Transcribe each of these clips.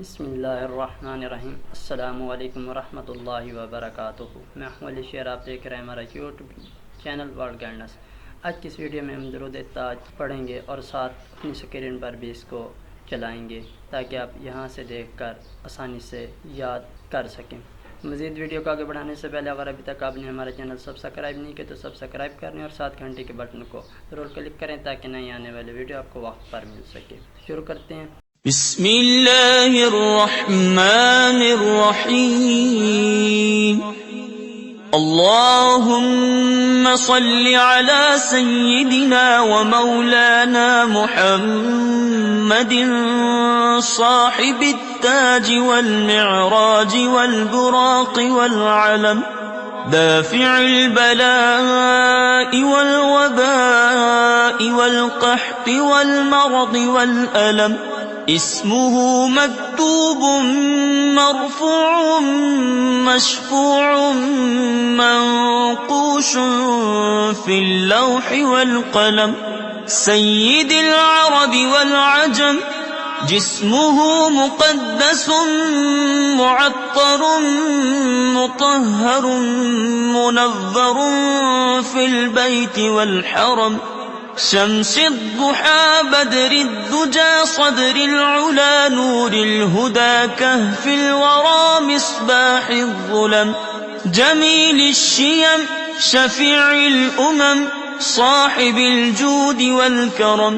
बिस्मिल्लाहिर्रहमानिर्रहीम। अस्सलामु अलैकुम वरहमतुल्लाहि वबरकातुहू। मैं हूं अली शेर, आप देख रहे हैं हमारा यूट्यूब चैनल वर्ल्ड गाइडेंस। आज की इस वीडियो में हम दुरूद ताज पढ़ेंगे और साथ अपनी स्क्रीन पर भी इसको चलाएंगे ताकि आप यहां से देखकर आसानी से याद कर सकें। मज़ीद वीडियो को आगे बढ़ाने से पहले अगर अभी तक आपने हमारा चैनल सब्सक्राइब नहीं किया तो सब्सक्राइब करने और साथ घंटे के बटन को ज़रूर क्लिक करें ताकि नई आने वाली वीडियो आपको वक्त पर मिल सके। शुरू करते हैं। बिस्मिल्लाहिर्रहमानिर्रहीम। अल्लाहुम्मा सल्लि अला सय्यिदिना व मौलाना मुहम्मदिन साहिबित ताज वल मिअराज वल बुराक़ वल अलम दाफ़िअल बला'i वल वबा'i वल क़हति वल मरज़ि वल अलम इस्मुहु मक्तूबुन मरफ़ूउन मशफ़ूउन मंक़ूशुन फ़िल लौहि वल क़लम सय्यिदिल अरबि वल अजम जिस्मुहु मुक़द्दसुन मुअत्तरुन मुतहहरुन मुनव्वरुन फ़िल बैति वल हरम शम्सिद दुहा बदरिद दुजा सदरिल उला नूरिल हुदा कहफिल वरा मिस्बाहिल ज़ुलम जमीलिश शियम शफीइल उमम साहिबिल जूदि वल करम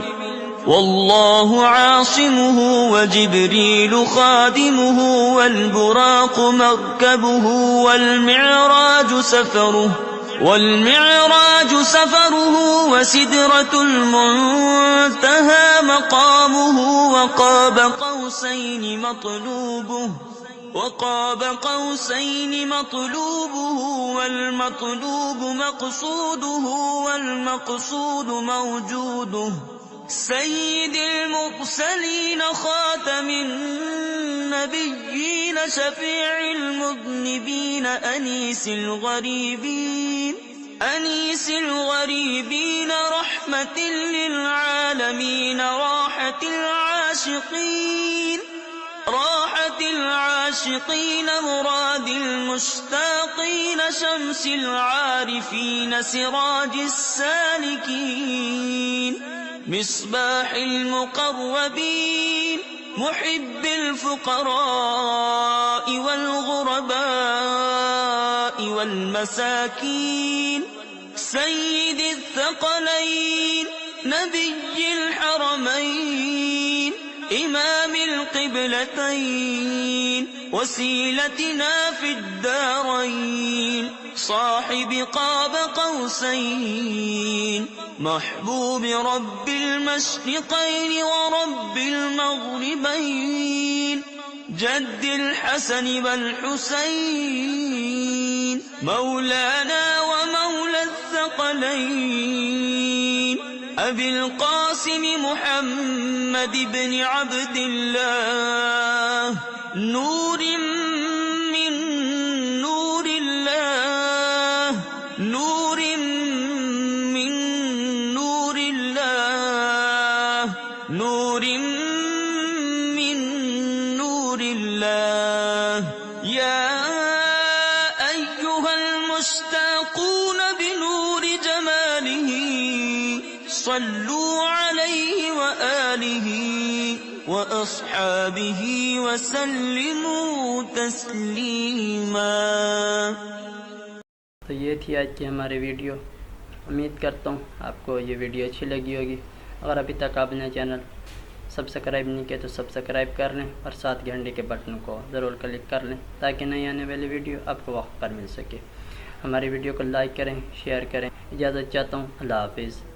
वल्लाहु आसिमुहु व जिब्रीलु खादिमुहु वल बुराक़ मरकबुहु वल मिअराज सफरुहु व सिदरतुल मुंतहा मक़ामुहु व क़ाब क़ौसैन मطلوبुहु वल मطلوب मक़सूदुहु वल मक़सूद मौजूदुहु सय्यिदिल मुरसलीन ख़ातमिन नबिय्यीन शफ़ीइल मुज़निबीन अनीसिल गरीबीन रहमतिल लिल आलमीन राहतिल आशिक़ीन मुरादिल मुश्ताक़ीन शम्सिल आरिफ़ीन सिराजिस सालिकीन मिस्बाहिल मुक़र्रबीन मुहिब्बिल फ़ुक़रा'i वल ग़ुरबा'i वल मसाकीन सय्यिदिल थक़लैन नबिय्यिल हरमैन इमामिल क़िबलतैन वसीलतिना फ़िद दारैन साहिब क़ाब क़ौसैन महबूब रब्बिल मशरिक़ैन व रब्बिल मग़रिबैन जद्दिल हसन वल हुसैन मौलाना व मौला थक़लैन अबिल क़ासिम मुहम्मद इब्न अब्दिल्लाह नूरिन मिन नूरिल्लाह नूरिन मिन नूरिल्लाह नूरिन मिन नूरिल्लाह या अय्युहल मुश्ताक़ून बिनूरि जमालिही सल्लू अलैहि व आलिही व अस्हाबिही व सल्लिमू तस्लीमा। तो ये थी आज की हमारी वीडियो। उम्मीद करता हूँ आपको ये वीडियो अच्छी लगी होगी। अगर अभी तक आपने चैनल सब्सक्राइब नहीं किया तो सब्सक्राइब कर लें और साथ घंटे के बटन को ज़रूर क्लिक कर लें ताकि नई आने वाली वीडियो आपको वक्त पर मिल सके। हमारी वीडियो को लाइक करें, शेयर करें। इजाज़त चाहता हूँ। अल्लाह हाफिज़।